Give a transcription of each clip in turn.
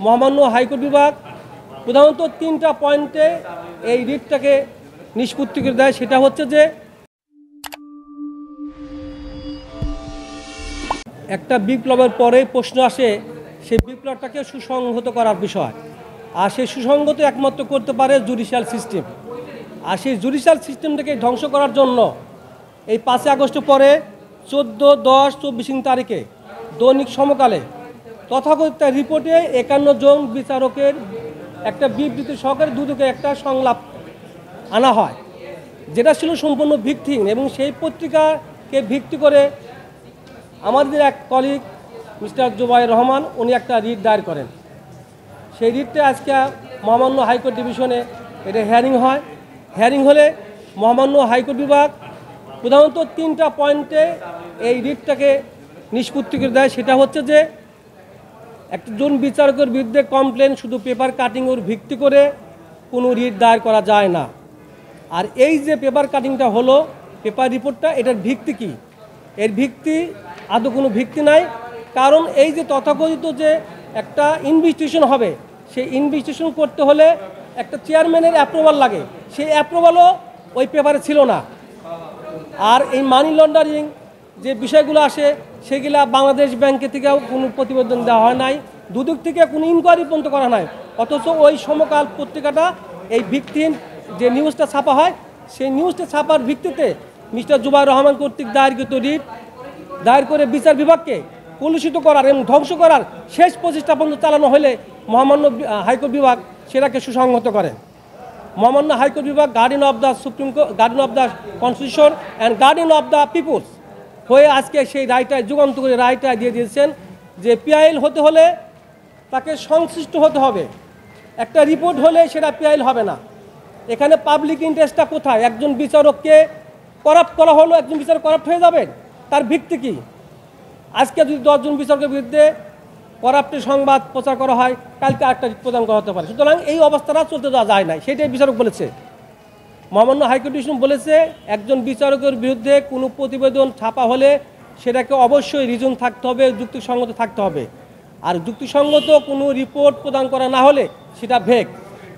মহামান্য হাইকোর্ট বিভাগ প্রধানত 3টা পয়েন্টে এই রিটটাকে নিষ্পত্তি করে দেয়। সেটা হচ্ছে যে একটা বিপ্লবের পরে প্রশ্ন আসে সেই বিপ্লবটাকে সুসংহত করার বিষয়, আর সেই সুসংহত একমাত্র করতে পারে জুডিশিয়াল সিস্টেম। আর সেই জুডিশিয়াল সিস্টেমটাকে ধ্বংস করার জন্য এই 5 আগস্ট পরে 14, 10, 24 তারিখে দৈনিক সমকালে তথাকথিত রিপোর্টে 51 জন বিচারকের একটা বিবৃতি সহকারে দুদকে একটা সংলাপ আনা হয়, যেটা ছিল সম্পূর্ণ ভিত্তিহীন। এবং সেই পত্রিকাকে ভিত্তি করে আমাদের এক কলিগ মিস্টার জুবাইর রহমান উনি একটা রিট দায়ের করেন। সেই রিটটা আজকে মহামান্য হাইকোর্ট ডিভিশনে এটা হিয়ারিং হয়। হিয়ারিং হলে মহামান্য হাইকোর্ট বিভাগ প্রধানত 3টা পয়েন্টে এই রিটটাকে নিষ্পত্তি করে দেয়। সেটা হচ্ছে যে একজন বিচারকের বিরুদ্ধে কমপ্লেন শুধু পেপার কাটিংয়ের ভিত্তি করে কোনো রিট দায়ের করা যায় না। আর এই যে পেপার কাটিংটা হলো, পেপার রিপোর্টটা, এটার ভিত্তি কী? এর ভিত্তি আদৌ কোনো ভিত্তি নাই। কারণ এই যে তথাকথিত যে একটা ইনভেস্টিগেশন হবে, সেই ইনভেস্টিগেশন করতে হলে একটা চেয়ারম্যানের অ্যাপ্রুভাল লাগে, সেই অ্যাপ্রুভালও ওই পেপারে ছিল না। আর এই মানি লন্ডারিং যে বিষয়গুলো আসে সেগুলা বাংলাদেশ ব্যাংকে থেকেও কোনো প্রতিবেদন দেওয়া হয় নাই, দুদক থেকে কোনো ইনকোয়ারি পর্যন্ত করা নাই। অথচ ওই সমকাল পত্রিকাটা এই ভিত্তিহীন যে নিউজটা ছাপা হয়, সেই নিউজটা ছাপার ভিত্তিতে মিস্টার জুবাইর রহমান কর্তৃক দায়েরকৃত রিট দায়ের করে বিচার বিভাগকে কলুষিত করার এবং ধ্বংস করার শেষ প্রচেষ্টা পর্যন্ত চালানো হলে মহামান্য হাইকোর্ট বিভাগ সেটাকে সুসংহত করে। মহামান্য হাইকোর্ট বিভাগ guardian of the supreme court, guardian of the constitution and guardian of the people's হয়ে আজকে সেই রায়টায় যুগান্ত করে রায়টা দিয়ে দিয়েছেন যে পিআইএল হতে হলে তাকে সংশ্লিষ্ট হতে হবে। একটা রিপোর্ট হলে সেটা পিআইএল হবে না। এখানে পাবলিক ইন্টারেস্টটা কোথায়? একজন বিচারককে করাপ্ট করা হলো, একজন বিচারক করাপ্ট হয়ে যাবেন, তার ভিত্তি কী? আজকে যদি 10 জন বিচারকের বিরুদ্ধে করাপ্টের সংবাদ প্রচার করা হয়, কালকে আরেকটা প্রদান করা হতে পারে। সুতরাং এই অবস্থাটা চলতে দেওয়া যায় না, সেটাই বিচারক বলেছে। মহামান্য হাইকোর্ট ডিভিশন বলেছে একজন বিচারকের বিরুদ্ধে কোনো প্রতিবেদন ছাপা হলে সেটাকে অবশ্যই রিজন থাকতে হবে, যুক্তিসঙ্গত থাকতে হবে। আর যুক্তিসঙ্গত কোনো রিপোর্ট প্রদান করা না হলে সেটা ভেগ।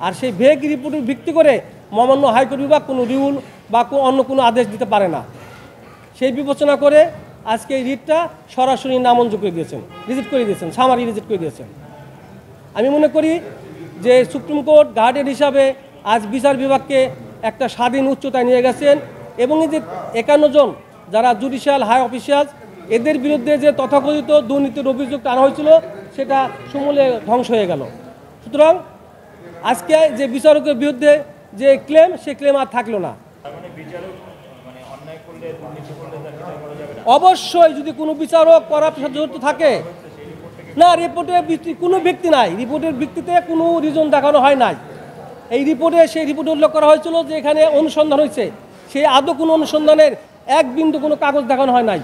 আর সেই ভেগ রিপোর্টের ভিত্তি করে মহামান্য হাইকোর্ট বিভাগ কোনো রুল বা অন্য কোনো আদেশ দিতে পারে না। সেই বিবেচনা করে আজকে এই রিটটা সরাসরি নামঞ্জুর করে দিয়েছেন, রিজেক্ট করে দিয়েছেন, সামারি রিজেক্ট করে দিয়েছেন। আমি মনে করি যে সুপ্রিম কোর্ট গার্ডিয়ান হিসাবে আজ বিচার বিভাগকে একটা স্বাধীন উচ্চতায় নিয়ে গেছেন। এবং এই যে 51 জন যারা জুডিশিয়াল হাই অফিসিয়ালস, এদের বিরুদ্ধে যে তথাকথিত দুর্নীতির অভিযোগ আনা হয়েছিল সেটা সমূলে ধ্বংস হয়ে গেল। সুতরাং আজকে যে বিচারকের বিরুদ্ধে যে ক্লেম, সে ক্লেম আর থাকলো না। অবশ্যই যদি কোনো বিচারক করাপশন জড়িত থাকে না, রিপোর্টের কোনো ভিত্তি নাই, রিপোর্টের ভিত্তিতে কোনো রিজন দেখানো হয় নাই। এই রিপোর্টে সেই রিপোর্টে উল্লেখ করা হয়েছিল যে এখানে অনুসন্ধান হয়েছে, সেই আদৌ কোনো অনুসন্ধানের এক বিন্দু কোনো কাগজ দেখানো হয় নাই।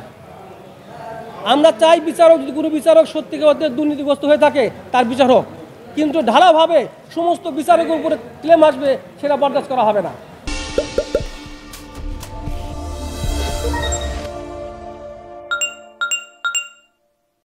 আমরা চাই বিচারক, যদি কোনো বিচারক সত্যিকার দুর্নীতিগ্রস্ত হয়ে থাকে তার বিচার হোক, কিন্তু ঢালাভাবে সমস্ত বিচারকের উপরে ক্লেম আসবে সেটা বরদাস্ত করা হবে না।